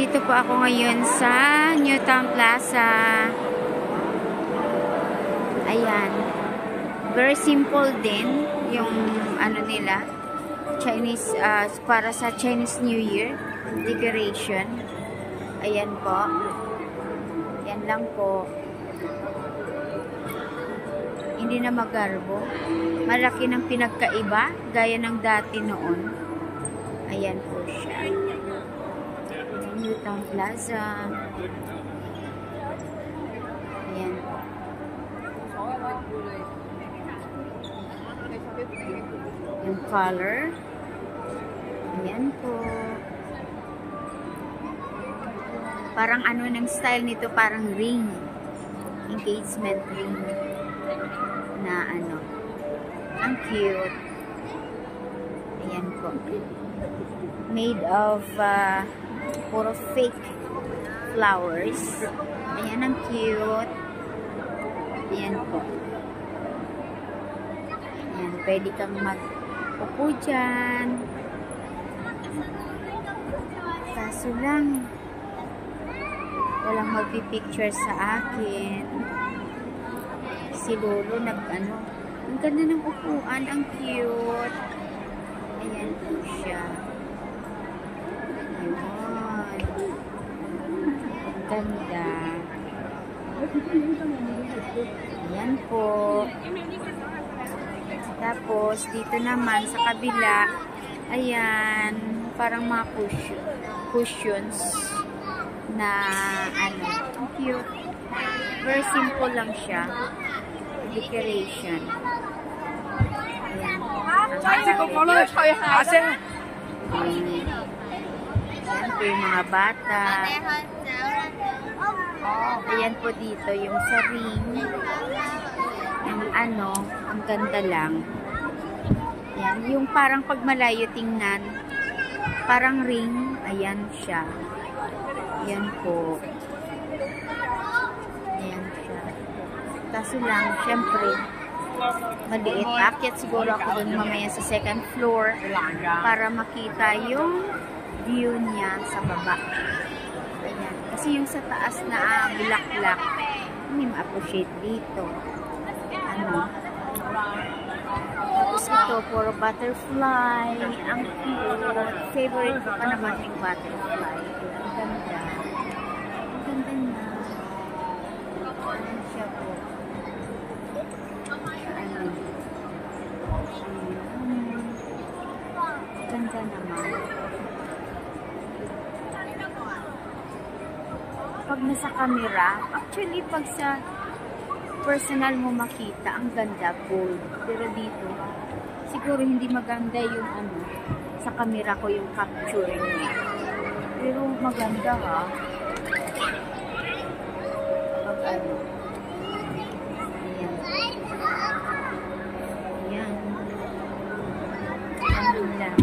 Nandito po ako ngayon sa Newtown Plaza. Ayan. Very simple din yung ano nila. Chinese, para sa Chinese New Year decoration. Ayan po. Yan lang po. Hindi na magarbo. Malaki ng pinagkaiba gaya ng dati noon. Ayan po siya. Newtown Plaza. Ayan. Yung color. Ayan po. Parang ano ng style nito, parang ring. Engagement ring. Na ano. Ang cute. Ayan po. Made of puro fake flowers. Ayan, ang cute. Ayan po. Ayan, pwede kang mag-upo dyan. Kaso lang, walang magpipicture sa akin. Si Lolo nag-ano. Ang ganda ng upuan, ang cute. Ayan po siya. Ganda. Ayan po. Tapos, dito naman sa kabila, ayan, parang mga cushions na, ano, cute. Very simple lang siya. Decoration. Ayan. Ayan po yung mga bata. Ayan po dito yung sa ring. Yung ano, ang ganda lang. Ayan, yung parang pag malayo tingnan, parang ring. Ayan siya. Ayan po. Ayan siya. Kaso lang, syempre, maliit. Akyat siguro ako dun mamaya sa second floor para makita yung view niya sa baba. Ayan. Kasi yung sa taas na bulaklak, hindi ma-appreciate dito. Ano? Tapos ito, puro butterfly. Ang cute. Favorite ko pa naman yung butterfly. Ang ganda. Ang ganda na. Ayan siya po. Ano? Ganda naman. Pag nasa camera, actually pag sa personal mo makita, ang ganda, bold. Pero dito, siguro hindi maganda yung ano, sa camera ko yung capture niya. Pero maganda ha. Pag ano. Ayan. Ayan. Ano lang.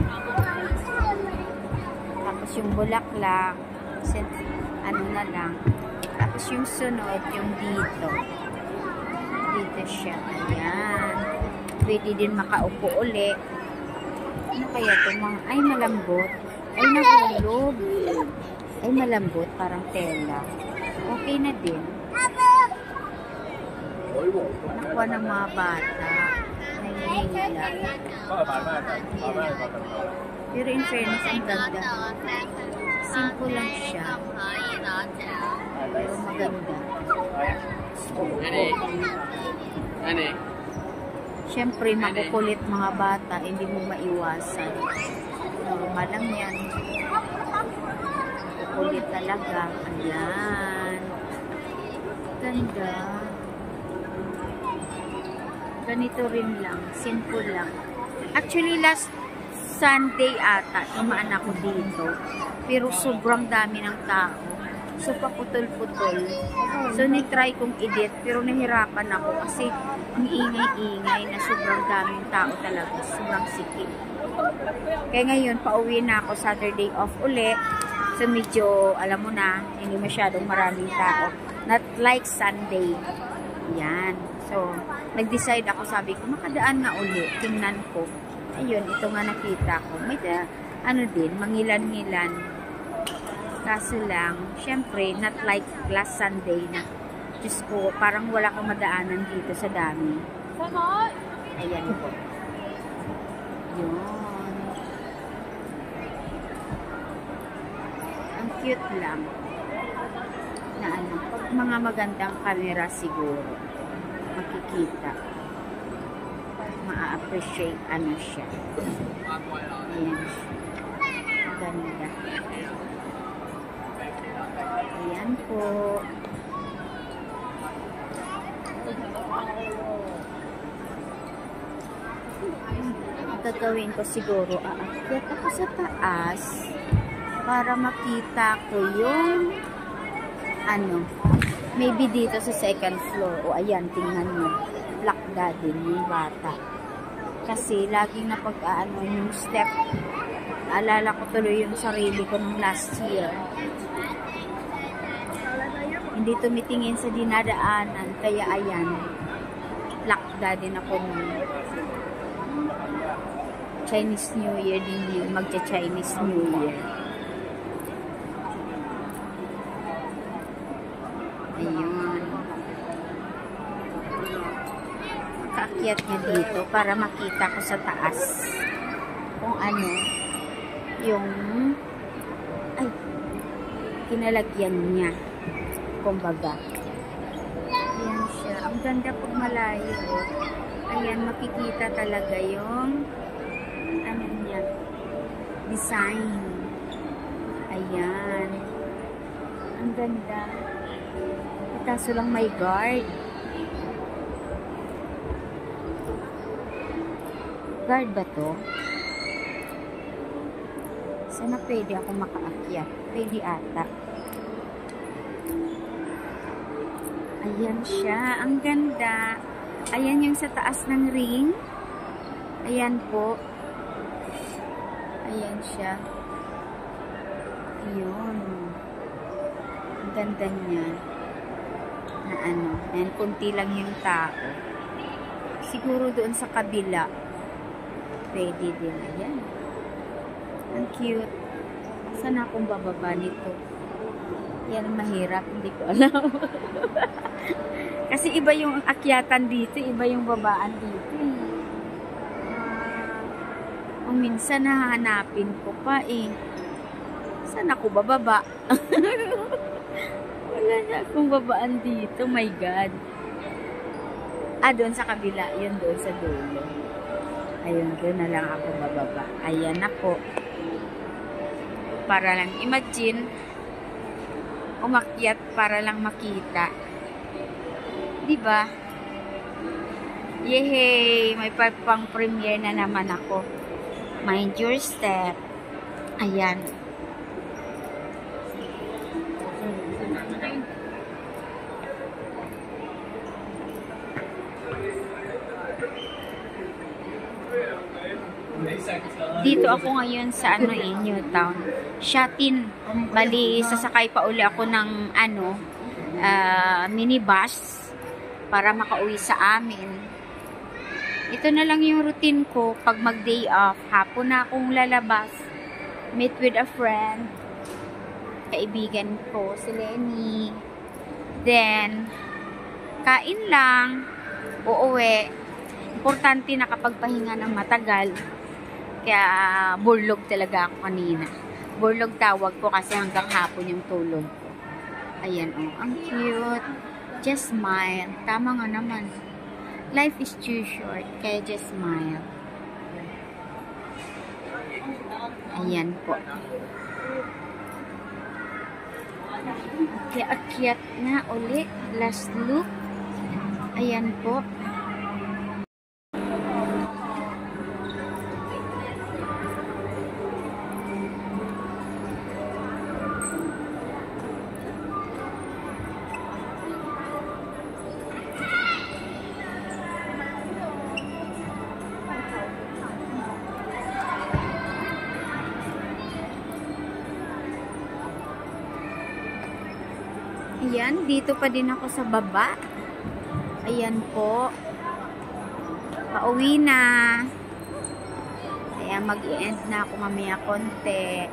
Tapos yung bulaklak, ano na lang. Tapos yung sunod, yung dito. Dito siya. Ayan. Pwede din makaupo uli. Ano kaya ito? Ay, malambot. Ay, nahulog. Ay, malambot. Parang tela. Okay na din. Nakuha ng mga bata. Nahihila. Pero in fairness, ang ganda. Simple lang siya. Pero maganda. Siyempre, makukulit mga bata, hindi mo maiwasan. Normal lang yan. Makukulit talaga. Ayan. Ganda. Ganito rin lang. Simple lang. Actually, last Sunday ata, tumaan ako dito. Pero sobrang dami ng tao. So, paputol-putol. So, nitry kong edit, pero nahirapan ako kasi ang ingay-ingay na sobrang daming tao talaga. Sobrang sikip. Kaya ngayon, pauwi na ako Saturday off uli. So, medyo, alam mo na, hindi masyadong maraming tao. Not like Sunday. Yan. So, nag-decide ako, sabi ko, makadaan nga uli. Tingnan ko. Ayun, ito nga nakita ko. May ano din, mangilan-ngilan. Kaso lang, syempre, not like last Sunday na, Diyos ko, parang wala kang madaanan dito sa dami. Ayan po. Yun. Ang cute lang. Na ano, pag mga magandang camera siguro, makikita. Ma-appreciate ano siya. Ayan. Ganda. Ayan po. Ang gagawin ko siguro, aakyat ako sa taas para makita ko yung ano, maybe dito sa second floor. O ayan, tingnan mo. Lakda din yung bata. Kasi laging napag-aano yung step. Alala ko tuloy yung sarili ko nung last year. Hindi tumitingin sa dinadaanan. Kaya ayan, lakda din ako nung Chinese New Year din yun. Magcha-Chinese New Year. Ayun. Kaakyat niya dito para makita ko sa taas kung ano yung kinalagyan niya. Kumbaga. Ayan siya. Ang ganda pag malayo. Ayan, makikita talaga yung ano niya, design. Ayan. Ang ganda. Kaso lang may guard. Guard ba to? Sana pwede ako makaakyat. Pwede ata. Ayan siya. Ang ganda. Ayan yung sa taas ng ring. Ayan po. Ayan siya. Ayun. Ang ganda niya. Na ano. Ayan, kunti lang yung tao. Siguro doon sa kabila. Pwede din. Ayan. Ang cute. Saan akong bababa nito? Yan mahirap. Hindi ko alam. Kasi iba yung akyatan dito. Iba yung babaan dito. Kung minsan nahanapin ko pa eh. Saan ako bababa? Wala na akong babaan dito. My God. Doon sa kabila. Yun doon sa dulo. Ayun, doon na lang ako bababa. Ayan na po. Para lang imagine, umakyat para lang makita. Diba? Yehey! May pang premiere na naman ako. Mind your step. Ayan. Dito ako ngayon sa Newtown. Shatin. Bali, sasakay pa uli ako ng minibus para makauwi sa amin. Ito na lang yung routine ko pag mag-day off. Hapon na akong lalabas. Meet with a friend. Kaibigan ko, si Lenny. Then, kain lang. Uuwi. Importante nakapagpahinga ng matagal. Kaya burlog talaga ako kanina. Burlog tawag ko kasi hanggang hapon yung tulog ko. Ayan oh, ang cute. Just smile. Tama nga naman. Life is too short, kaya just smile. Ayan po. Kaya akyat na ulit. Last look. Ayan po. Ayan, dito pa din ako sa baba. Ayan po. Pauwi na. Kaya mag-i-end na ako mamaya konti.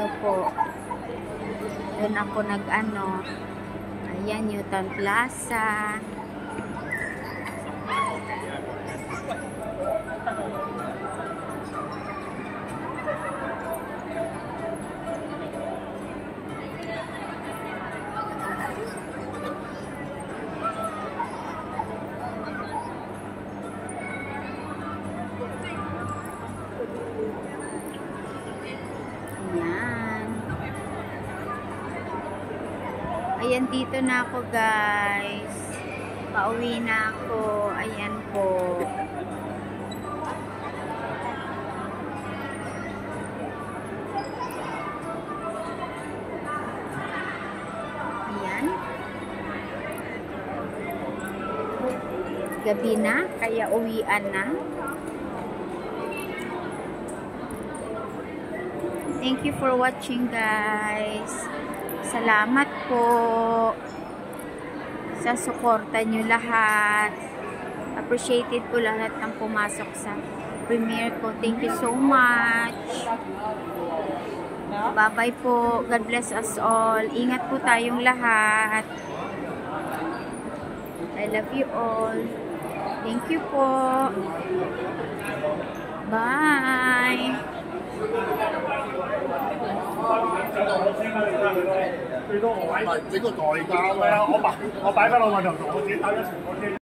Ito po. Doon ako nag-ano. Ayan, Newton Plaza. Ayan. Ayan, dito na ako, guys. Pauwi na ako. Ayan po. Ayan. Gabi na, kaya uwian na. Thank you for watching, guys. Salamat po sa suporta nyo lahat. Appreciated po lahat ng pumasok sa premiere ko. Thank you so much. Bye-bye po. God bless us all. Ingat po tayong lahat. I love you all. Thank you po. Bye. 最多我買整個代價啊嘛，我擺翻落碼頭度，我自己打咗成個機。